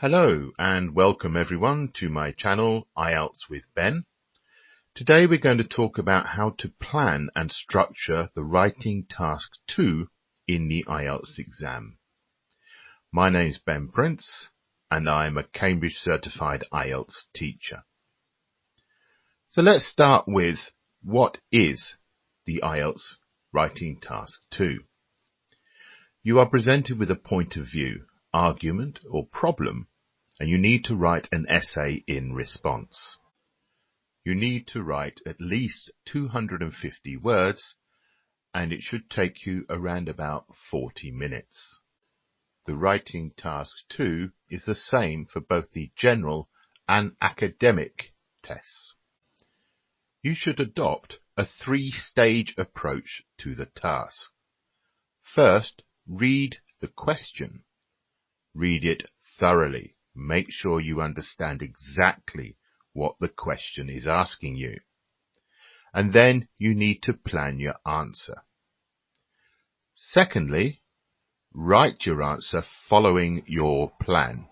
Hello and welcome everyone to my channel IELTS with Ben. Today we're going to talk about how to plan and structure the Writing Task 2 in the IELTS exam. My name's Ben Prince and I'm a Cambridge certified IELTS teacher. So let's start with what is the IELTS Writing Task 2. You are presented with a point of view, argument or problem, and you need to write an essay in response. You need to write at least 250 words, and it should take you around about 40 minutes. The Writing Task 2 is the same for both the general and academic tests. You should adopt a three-stage approach to the task. First, read the question. Read it thoroughly. Make sure you understand exactly what the question is asking you. And then you need to plan your answer. Secondly, write your answer following your plan.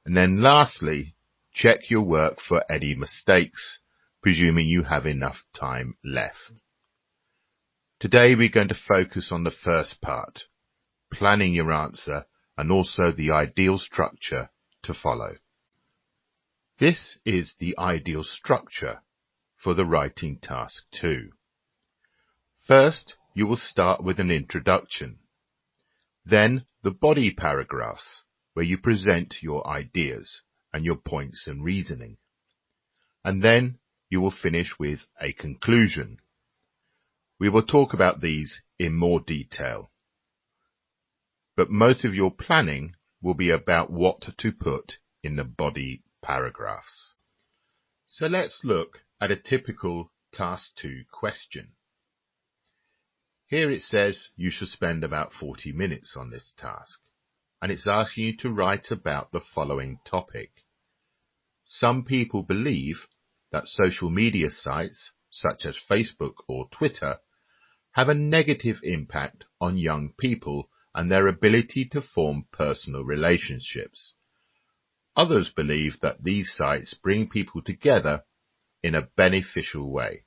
And then lastly, check your work for any mistakes, presuming you have enough time left. Today we're going to focus on the first part, planning your answer, and also the ideal structure to follow. This is the ideal structure for the Writing Task 2. First, you will start with an introduction. Then the body paragraphs, where you present your ideas and your points and reasoning. And then you will finish with a conclusion. We will talk about these in more detail. But most of your planning will be about what to put in the body paragraphs. So let's look at a typical Task 2 question. Here it says you should spend about 40 minutes on this task, and it's asking you to write about the following topic. Some people believe that social media sites, such as Facebook or Twitter, have a negative impact on young people and their ability to form personal relationships. Others believe that these sites bring people together in a beneficial way.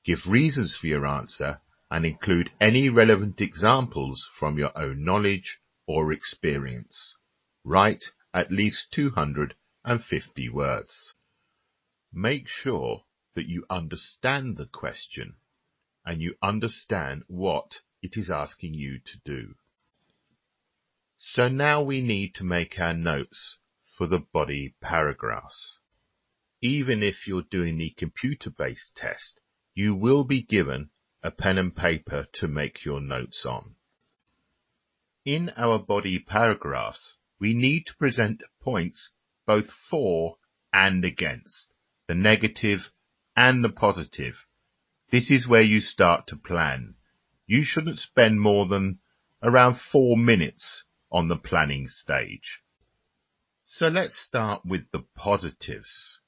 Give reasons for your answer and include any relevant examples from your own knowledge or experience. Write at least 250 words. Make sure that you understand the question and you understand what it is asking you to do. So now we need to make our notes for the body paragraphs. Even if you're doing the computer-based test, you will be given a pen and paper to make your notes on. In our body paragraphs, we need to present points both for and against, the negative and the positive. This is where you start to plan. You shouldn't spend more than around 4 minutes on the planning stage. So let's start with the positives.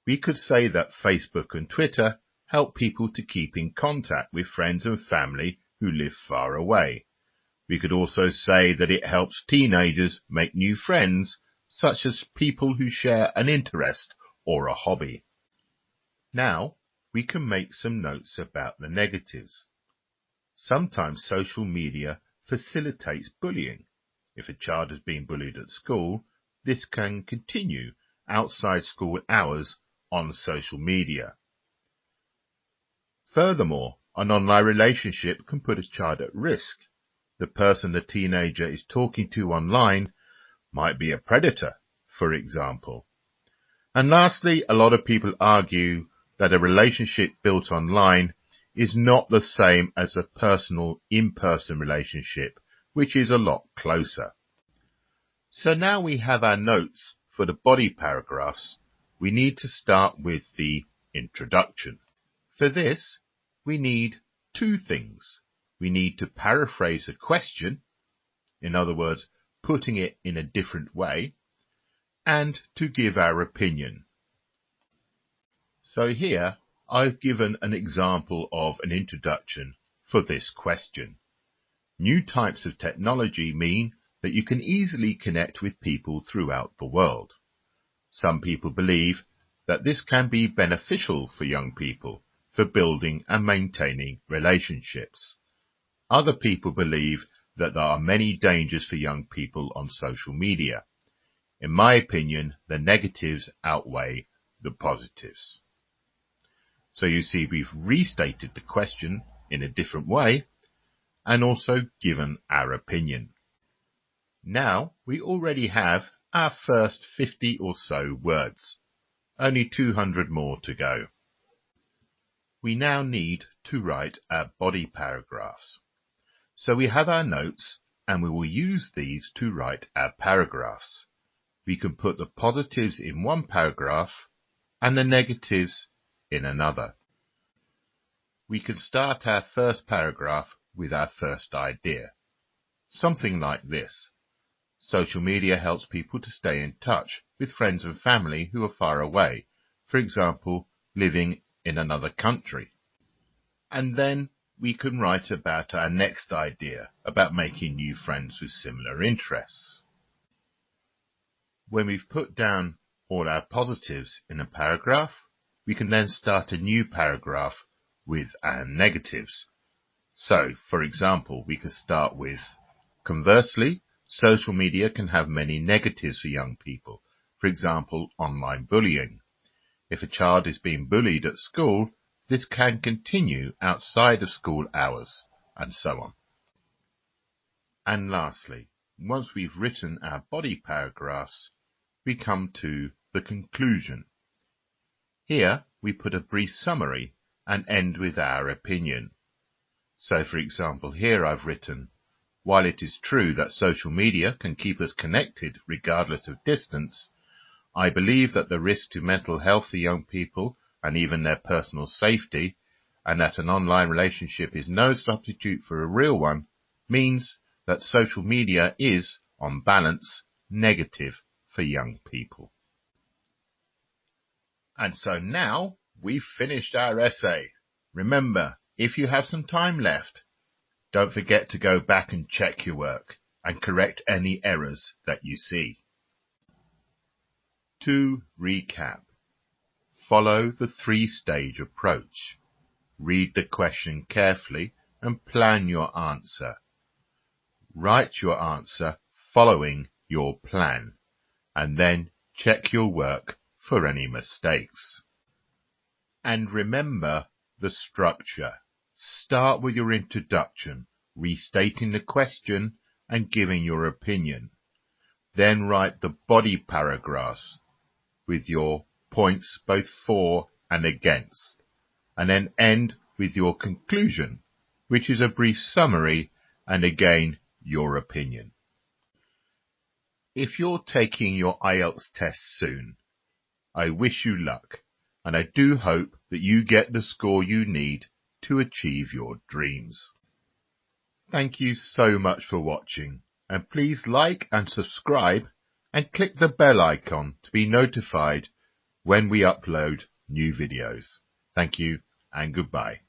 We could say that Facebook and Twitter help people to keep in contact with friends and family who live far away. We could also say that it helps teenagers make new friends, such as people who share an interest or a hobby. Now, we can make some notes about the negatives. Sometimes social media facilitates bullying. If a child has been bullied at school, this can continue outside school hours on social media. Furthermore, an online relationship can put a child at risk. The person the teenager is talking to online might be a predator, for example. And lastly, a lot of people argue that a relationship built online is not the same as a personal in-person relationship, which is a lot closer. So now we have our notes for the body paragraphs. We need to start with the introduction. For this, we need two things. We need to paraphrase a question, in other words, putting it in a different way, and to give our opinion. So here, I've given an example of an introduction for this question. New types of technology mean that you can easily connect with people throughout the world. Some people believe that this can be beneficial for young people for building and maintaining relationships. Other people believe that there are many dangers for young people on social media. In my opinion, the negatives outweigh the positives. So you see, we've restated the question in a different way and also given our opinion. Now we already have our first 50 or so words, only 200 more to go. We now need to write our body paragraphs. So we have our notes and we will use these to write our paragraphs. We can put the positives in one paragraph and the negatives in another. We can start our first paragraph with our first idea. Something like this. Social media helps people to stay in touch with friends and family who are far away, for example, living in another country. And then we can write about our next idea, about making new friends with similar interests. When we've put down all our positives in a paragraph, we can then start a new paragraph with our negatives. So, for example, we could start with, conversely, social media can have many negatives for young people, for example, online bullying. If a child is being bullied at school, this can continue outside of school hours, and so on. And lastly, once we've written our body paragraphs, we come to the conclusion. Here we put a brief summary and end with our opinion. So, for example, here I've written, while it is true that social media can keep us connected regardless of distance, I believe that the risk to mental health for young people and even their personal safety, and that an online relationship is no substitute for a real one, means that social media is, on balance, negative for young people. And so now we've finished our essay. Remember, if you have some time left, don't forget to go back and check your work and correct any errors that you see. To recap, follow the three-stage approach. Read the question carefully and plan your answer. Write your answer following your plan, and then check your work for any mistakes. And remember the structure. Start with your introduction, restating the question and giving your opinion. Then write the body paragraphs with your points both for and against, and then end with your conclusion, which is a brief summary and again your opinion. If you're taking your IELTS test soon, I wish you luck, and I do hope that you get the score you need to achieve your dreams. Thank you so much for watching, and please like and subscribe and click the bell icon to be notified when we upload new videos. Thank you and goodbye.